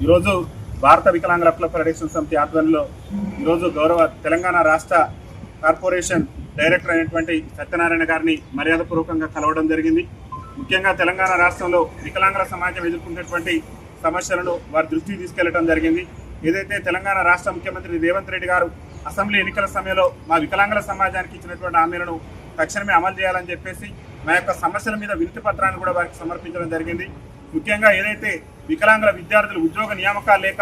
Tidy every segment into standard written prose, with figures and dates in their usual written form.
ఈరోజు భారత వికలాంగుల హక్కుల పరిరక్షణ సమితి ఆధ్వర్యంలో ఈరోజు గౌరవ తెలంగాణ రాష్ట్ర కార్పొరేషన్ డైరెక్టర్ అయినటువంటి సత్యనారాయణ గారిని మర్యాదపూర్వకంగా కలవడం జరిగింది. ముఖ్యంగా తెలంగాణ రాష్ట్రంలో వికలాంగుల సమాజం ఎదుర్కొన్నటువంటి సమస్యలను వారి దృష్టికి తీసుకెళ్లడం జరిగింది. ఏదైతే తెలంగాణ రాష్ట్ర ముఖ్యమంత్రి రేవంత్ రెడ్డి గారు అసెంబ్లీ ఎన్నికల సమయంలో మా వికలాంగుల సమాజానికి ఇచ్చినటువంటి హామీలను తక్షణమే అమలు చేయాలని చెప్పేసి మా యొక్క సమస్యల మీద వినతి పత్రాన్ని కూడా వారికి సమర్పించడం జరిగింది. ముఖ్యంగా ఏదైతే వికలాంగుల విద్యార్థులు ఉద్యోగ నియామకాలు లేక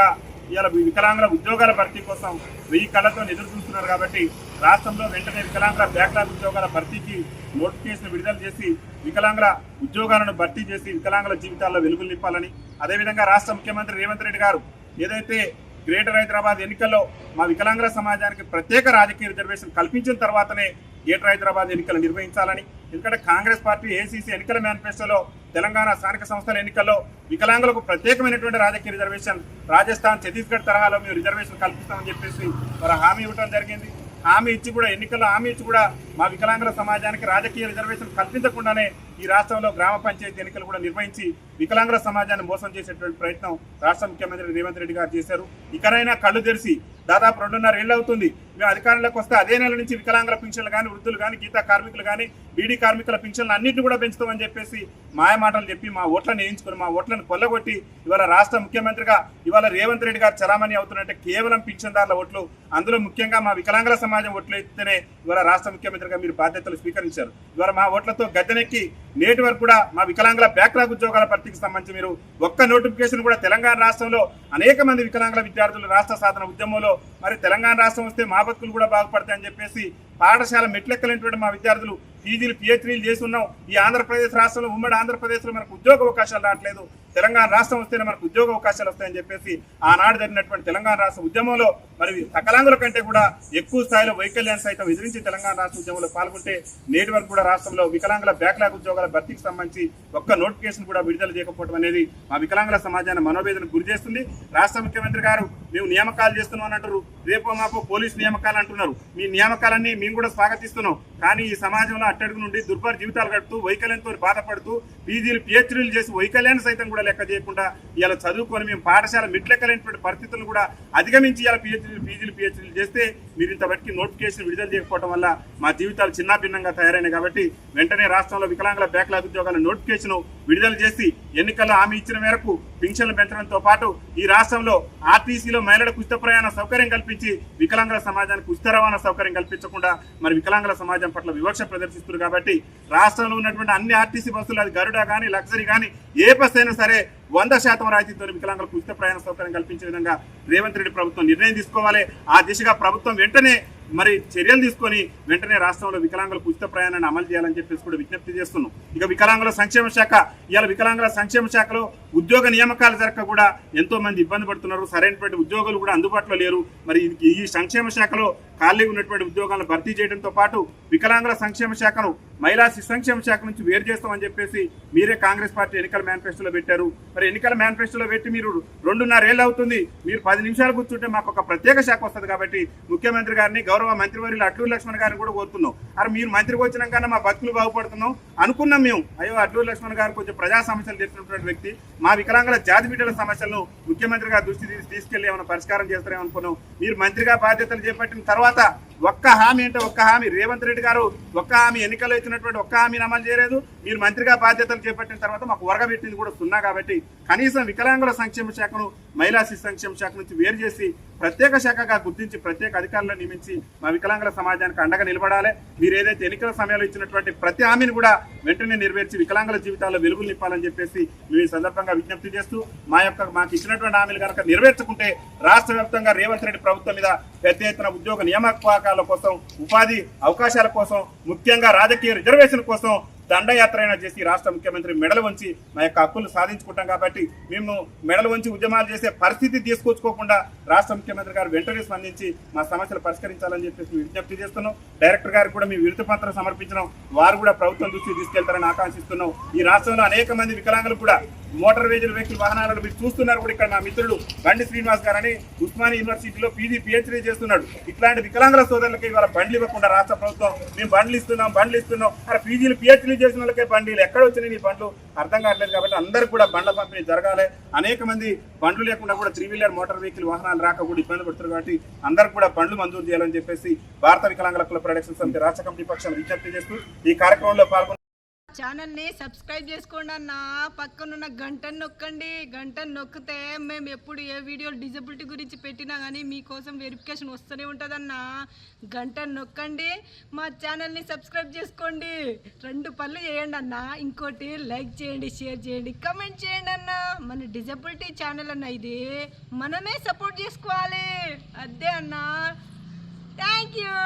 ఇవాళ వికలాంగుల ఉద్యోగాల భర్తీ కోసం 1000 కళ్ళతో ఎదురు చూస్తున్నారు. కాబట్టి రాష్ట్రంలో వెంటనే వికలాంగుల బ్యాక్లాగ్ ఉద్యోగాల భర్తీకి నోటిఫికేషన్ విడుదల చేసి వికలాంగుల ఉద్యోగాలను భర్తీ చేసి వికలాంగుల జీవితాల్లో వెలుగులు నింపాలని, అదేవిధంగా రాష్ట్ర ముఖ్యమంత్రి రేవంత్ రెడ్డి గారు ఏదైతే గ్రేటర్ హైదరాబాద్ ఎన్నికల్లో మా వికలాంగుల సమాజానికి ప్రత్యేక రాజకీయ రిజర్వేషన్ కల్పించిన తర్వాతనే గ్రేటర్ హైదరాబాద్ ఎన్నికలు నిర్వహించాలని, ఎందుకంటే కాంగ్రెస్ పార్టీ ఏసీసీ ఎన్నికల మేనిఫెస్టోలో తెలంగాణ స్థానిక సంస్థల ఎన్నికల్లో వికలాంగులకు ప్రత్యేకమైనటువంటి రాజకీయ రిజర్వేషన్ రాజస్థాన్, ఛత్తీస్గఢ్ తరహాలో మేము రిజర్వేషన్ కల్పిస్తామని చెప్పేసి వారు హామీ ఇవ్వడం జరిగింది. హామీ ఇచ్చి కూడా ఎన్నికల్లో హామీ ఇచ్చి కూడా మా వికలాంగుల సమాజానికి రాజకీయ రిజర్వేషన్ కల్పించకుండానే ఈ రాష్ట్రంలో గ్రామ పంచాయతీ ఎన్నికలు కూడా నిర్వహించి వికలాంగుల సమాజాన్ని మోసం చేసేటువంటి ప్రయత్నం రాష్ట్ర ముఖ్యమంత్రి రేవంత్ రెడ్డి గారు చేశారు. ఇకనైనా కళ్ళు తెరిచి దాదాపు 2.5 ఏళ్ళు అవుతుంది మేము అధికారంలోకి వస్తే అదే నెల నుంచి వికలాంగుల పింఛన్లు కానీ, వృద్ధులు కానీ, గీతా కార్మికులు కానీ, బీడీ కార్మికుల పింఛన్లు అన్నింటినీ కూడా పెంచుతామని చెప్పేసి మాయమాటలు చెప్పి మా ఓట్లను వేయించుకొని మా ఓట్లను కొల్లగొట్టి ఇవాళ రాష్ట్ర ముఖ్యమంత్రిగా ఇవాళ రేవంత్ రెడ్డి గారు చలామణి అవుతున్నట్టే కేవలం పింఛన్దారుల ఓట్లు, అందులో ముఖ్యంగా మా వికలాంగుల సమాజం ఓట్లు ఎత్తేనే ఇవాళ రాష్ట్ర ముఖ్యమంత్రిగా మీరు బాధ్యతలు స్వీకరించారు. ఇవాళ మా ఓట్లతో గద్దెనెక్కి నేటి వరకు కూడా మా వికలాంగుల బ్యాక్లాగ్ ఉద్యోగాల భర్తీకి సంబంధించి మీరు ఒక్క నోటిఫికేషన్ కూడా తెలంగాణ రాష్ట్రంలో అనేక మంది వికలాంగుల విద్యార్థులు రాష్ట్ర సాధన ఉద్యమంలో మరి తెలంగాణ రాష్ట్రం వస్తే మా బతుకులు కూడా బాగుపడతాయని చెప్పేసి పాఠశాల మెట్లెక్కలేనటువంటి మా విద్యార్థులు పీజీలు, పిహెచ్డీలు చేసి ఉన్నాం. ఈ ఆంధ్రప్రదేశ్ రాష్ట్రంలో ఉమ్మడి ఆంధ్రప్రదేశ్లో మనకు ఉద్యోగ అవకాశాలు రావట్లేదు, తెలంగాణ రాష్ట్రం వస్తేనే మనకు ఉద్యోగ అవకాశాలు వస్తాయని చెప్పేసి ఆనాడు జరిగినటువంటి తెలంగాణ రాష్ట్ర ఉద్యమంలో మరి సకలాంగుల కంటే కూడా ఎక్కువ స్థాయిలో వైకల్యాన్ని సైతం ఎదిరించి తెలంగాణ రాష్ట్ర ఉద్యమంలో పాల్గొంటే నేటి వరకు కూడా రాష్ట్రంలో వికలాంగుల బ్యాక్లాగ్ ఉద్యోగాల భర్తీకి సంబంధించి ఒక్క నోటిఫికేషన్ కూడా విడుదల చేయకపోవడం అనేది మా వికలాంగుల సమాజాన్ని మనోవేదనకు గురి చేస్తుంది. రాష్ట్ర ముఖ్యమంత్రి గారు మేము నియామకాలు చేస్తున్నాం అని అంటారు, రేపో మాపో పోలీసు నియామకాలు అంటున్నారు. మీ నియామకాలన్నీ మేము కూడా స్వాగతిస్తున్నాం. కానీ ఈ సమాజంలో అట్టడుగు నుండి దుర్భర జీవితాలు గడుపుతూ వైకల్యంతో బాధపడుతూ పీజీలు, పిహెచ్డీలు చేసి వైకల్యాన్ని సైతం కూడా లెక్క చేయకుండా ఇలా చదువుకొని మేము పాఠశాల మెట్లెక్కలేనటువంటి పరిస్థితులను కూడా అధిగమించి ఇలా పీజీలు, పిహెచ్డీలు చేస్తే మీరు ఇంతవరకు నోటిఫికేషన్ విడుదల చేయకపోవడం వల్ల మా జీవితాలు చిన్నాభిన్నంగా తయారైనాయి. కాబట్టి వెంటనే రాష్ట్రంలో వికలాంగుల బ్యాక్లాగ్ ఉద్యోగాల నోటిఫికేషన్ విడుదల చేసి ఎన్నికల్లో హామీ ఇచ్చిన మేరకు పింఛన్లు పెంచడంతో పాటు ఈ రాష్ట్రంలో ఆర్టీసీలో మహిళలకు ఉచిత ప్రయాణ సౌకర్యం కల్పించి వికలాంగుల సమాజానికి ఉచిత రవాణా సౌకర్యం కల్పించకుండా మరి వికలాంగుల సమాజం పట్ల వివక్ష ప్రదర్శిస్తున్నారు. కాబట్టి రాష్ట్రంలో ఉన్నటువంటి అన్ని ఆర్టీసీ బస్సులు, అది గరుడ కానీ, లగ్జరీ కానీ, ఏ బస్ అయినా సరే 100% రాయితీతో వికలాంగులకు ఉచిత ప్రయాణ సౌకర్యం కల్పించే విధంగా రేవంత్ రెడ్డి ప్రభుత్వం నిర్ణయం తీసుకోవాలి. ఆ దిశగా ప్రభుత్వం వెంటనే మరి చర్యలు తీసుకొని వెంటనే రాష్ట్రంలో వికలాంగులకు ఉచిత ప్రయాణాన్ని అమలు చేయాలని చెప్పేసి కూడా విజ్ఞప్తి చేస్తున్నాం. ఇక వికలాంగుల సంక్షేమ శాఖ, ఇవాళ వికలాంగుల సంక్షేమ శాఖలో ఉద్యోగ నియామకాలు జరగక కూడా ఎంతో మంది ఇబ్బంది పడుతున్నారు. సరైనటువంటి ఉద్యోగులు కూడా అందుబాటులో లేరు. మరి ఈ సంక్షేమ శాఖలో ఖాళీగా ఉన్నటువంటి ఉద్యోగాలను భర్తీ చేయడంతో పాటు వికలాంగుల సంక్షేమ శాఖను మహిళా శిశు సంక్షేమ శాఖ నుంచి వేరు చేస్తామని చెప్పేసి మీరే కాంగ్రెస్ పార్టీ ఎన్నికల మేనిఫెస్టోలో పెట్టారు. మరి ఎన్నికల మేనిఫెస్టోలో పెట్టి మీరు 2.5 ఏళ్ళు అవుతుంది. మీరు 10 నిమిషాలు కూర్చుంటే మాకు ఒక ప్రత్యేక శాఖ వస్తుంది. కాబట్టి ముఖ్యమంత్రి గారిని, గౌరవ మంత్రివర్యులు అడ్లూరు లక్ష్మణ్ గారిని కూడా కోరుతున్నాం. అరే మీరు మంత్రికి వచ్చినాకన్నా మా బతుకులు బాగుపడుతున్నాం అనుకున్నాం మేము. అయ్యో అడ్లూరు లక్ష్మణ్ గారు కొంచెం ప్రజా సమస్యలు తెలిసినటువంటి వ్యక్తి, మా వికలాంగుల జాతి బిడ్డల సమస్యలను ముఖ్యమంత్రి గారి దృష్టి తీసుకెళ్లి ఏమైనా పరిష్కారం చేస్తారేమో అనుకున్నాం. మీరు మంత్రిగా బాధ్యతలు చేపట్టిన తర్వాత ఒక్క హామీ అంటే ఒక్క హామీ రేవంత్ రెడ్డి గారు ఒక్క హామీ ఎన్నికల్లో ఇచ్చినటువంటి ఒక్క హామీని అమలు చేయలేదు. మీరు మంత్రిగా బాధ్యతలు చేపట్టిన తర్వాత మాకు వరగబెట్టింది కూడా సున్నా. కాబట్టి కనీసం వికలాంగుల సంక్షేమ శాఖను మహిళా శిశు సంక్షేమ శాఖ నుంచి వేరు చేసి ప్రత్యేక శాఖగా గుర్తించి ప్రత్యేక అధికారులను నియమించి మా వికలాంగుల సమాజానికి అండగా నిలబడాలి. మీరు ఏదైతే ఎన్నికల సమయంలో ఇచ్చినటువంటి ప్రతి హామీని కూడా వెంటనే నెరవేర్చి వికలాంగుల జీవితాల్లో వెలుగులు నింపాలని చెప్పేసి మేము ఈ సందర్భంగా విజ్ఞప్తి చేస్తూ మాకు ఇచ్చినటువంటి హామీలు కనుక నెరవేర్చుకుంటే రాష్ట్ర వ్యాప్తంగా రేవంత్ రెడ్డి ప్రభుత్వం మీద పెద్ద ఎత్తున ఉద్యోగ నియామకాల కోసం, ఉపాధి అవకాశాల కోసం, ముఖ్యంగా రాజకీయ రిజర్వేషన్ కోసం దండయాత్ర అయినా చేసి రాష్ట్ర ముఖ్యమంత్రి మెడలు వంచి మా యొక్క హక్కులు సాధించుకుంటాం. కాబట్టి మేము మెడలు వంచి ఉద్యమాలు చేసే పరిస్థితి తీసుకొచ్చుకోకుండా రాష్ట్ర ముఖ్యమంత్రి గారు వెంటనే స్పందించి మా సమస్యలు పరిష్కరించాలని చెప్పేసి విజ్ఞప్తి చేస్తున్నాం. డైరెక్టర్ గారికి కూడా మేము వినతి పత్రం సమర్పించడం, వారు కూడా ప్రభుత్వం దృష్టికి తీసుకెళ్తారని ఆకాంక్షిస్తున్నాం. ఈ రాష్ట్రంలో అనేక మంది వికలాంగులు కూడా మోటార్ వెహికల్ వాహనాలను మీరు చూస్తున్నారు కూడా. ఇక్కడ మా మిత్రుడు బండి శ్రీనివాస్ గారని ఉస్మానియా యూనివర్సిటీలో PhD చేస్తున్నాడు. ఇట్లాంటి వికలాంగుల సోదరులకి ఇవాళ బండ్లు ఇవ్వకుండా రాష్ట్ర ప్రభుత్వం మేము బండ్లు ఇస్తున్నాం అక్కడ PhD చేసిన వాళ్ళకే బండ్లు ఎక్కడ వచ్చినాయి ఈ బండ్లు అర్థం కావట్లేదు. కాబట్టి అందరూ కూడా బండ్ల పంపిణీ జరగాలి. అనేక మంది బండ్లు లేకుండా కూడా 3-వీలర్ మోటార్ వెహికల్ వాహనాలు రాక కూడా ఇబ్బంది పడుతున్నారు. కాబట్టి అందరూ కూడా బండ్లు మంజూరు చేయాలని చెప్పేసి భారత వికలాంగుల హక్కుల పరిరక్షణ సమితి రాష్ట్ర కమిటీ పక్షాన విజ్ఞప్తి చేస్తూ ఈ కార్యక్రమంలో పాల్గొన్న ఛానల్ని సబ్స్క్రైబ్ చేసుకోండి అన్న, పక్కనున్న గంటను నొక్కండి. గంటను నొక్కితే మేము ఎప్పుడు ఏ వీడియోలు డిజబిలిటీ గురించి పెట్టినా కానీ మీకోసం వెరిఫికేషన్ వస్తూనే ఉంటుందన్న. గంటను నొక్కండి, మా ఛానల్ని సబ్స్క్రైబ్ చేసుకోండి. 2 పనులు చేయండి అన్న. ఇంకోటి లైక్ చేయండి, షేర్ చేయండి, కమెంట్ చేయండి అన్న. మన డిజబిలిటీ ఛానల్ అన్న, ఇది మనమే సపోర్ట్ చేసుకోవాలి. అదే అన్న. Thank you.